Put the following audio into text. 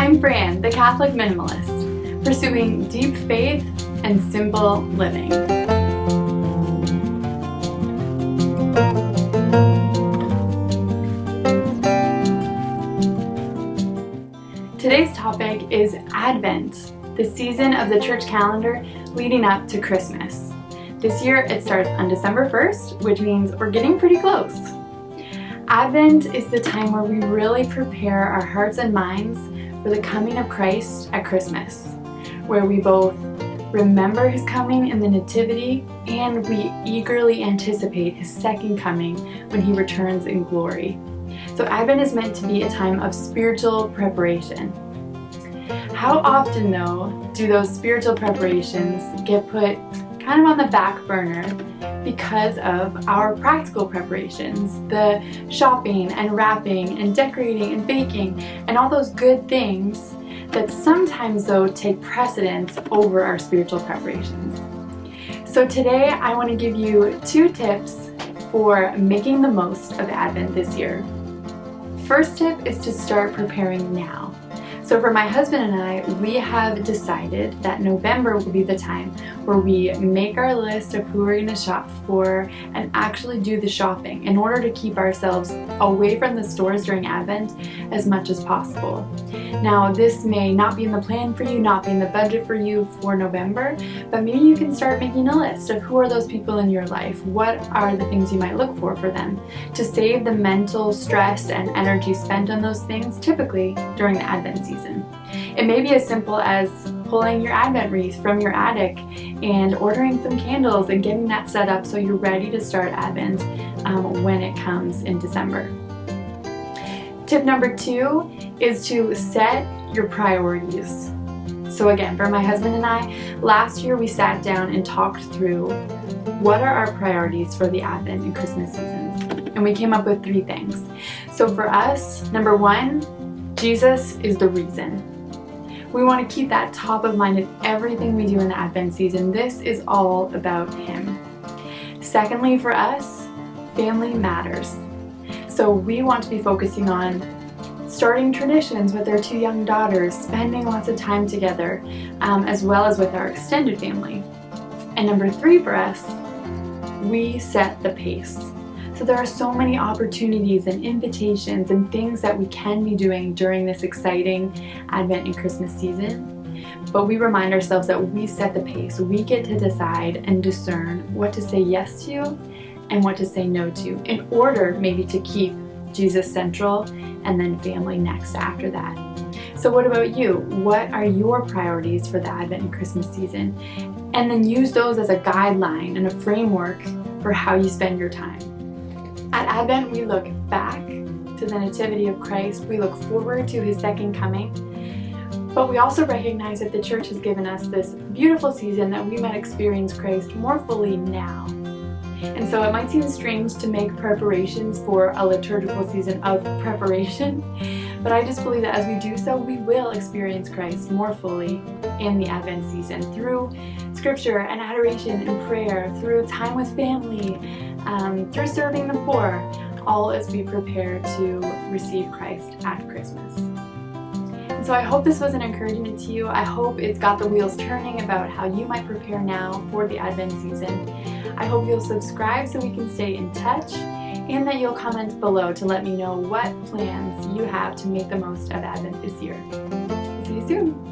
I'm Fran, the Catholic Minimalist, pursuing deep faith and simple living. Today's topic is Advent, the season of the church calendar leading up to Christmas. This year it starts on December 1st, which means we're getting pretty close. Advent is the time where we really prepare our hearts and minds for the coming of Christ at Christmas, where we both remember His coming in the Nativity and we eagerly anticipate His second coming when He returns in glory. So Advent is meant to be a time of spiritual preparation. How often, though, do those spiritual preparations get put kind of on the back burner because of our practical preparations, the shopping and wrapping and decorating and baking and all those good things that sometimes, though, take precedence over our spiritual preparations. So today I want to give you 2 tips for making the most of Advent this year. First tip is to start preparing now. So for my husband and I, we have decided that November will be the time where we make our list of who we're going to shop for and actually do the shopping in order to keep ourselves away from the stores during Advent as much as possible. Now, this may not be in the plan for you, not be in the budget for you for November, but maybe you can start making a list of who are those people in your life, what are the things you might look for them, to save the mental stress and energy spent on those things typically during the Advent season. It may be as simple as pulling your Advent wreath from your attic and ordering some candles and getting that set up so you're ready to start Advent when it comes in December. Tip number 2 is to set your priorities. So again, for my husband and I, last year we sat down and talked through what are our priorities for the Advent and Christmas seasons. And we came up with 3 things. So for us, number 1, Jesus is the reason. We want to keep that top of mind in everything we do in the Advent season. This is all about Him. Secondly, for us, family matters. So we want to be focusing on starting traditions with our 2 young daughters, spending lots of time together, as well as with our extended family. And number 3 for us, we set the pace. So there are so many opportunities and invitations and things that we can be doing during this exciting Advent and Christmas season. But we remind ourselves that we set the pace. We get to decide and discern what to say yes to and what to say no to in order maybe to keep Jesus central and then family next after that. So what about you? What are your priorities for the Advent and Christmas season? And then use those as a guideline and a framework for how you spend your time. At Advent, we look back to the Nativity of Christ. We look forward to His second coming. But we also recognize that the Church has given us this beautiful season that we might experience Christ more fully now. And so it might seem strange to make preparations for a liturgical season of preparation, but I just believe that as we do so, we will experience Christ more fully in the Advent season through Scripture and adoration and prayer, through time with family, through serving the poor, all as we prepare to receive Christ at Christmas. And so I hope this was an encouragement to you. I hope it's got the wheels turning about how you might prepare now for the Advent season. I hope you'll subscribe so we can stay in touch, and that you'll comment below to let me know what plans you have to make the most of Advent this year. See you soon.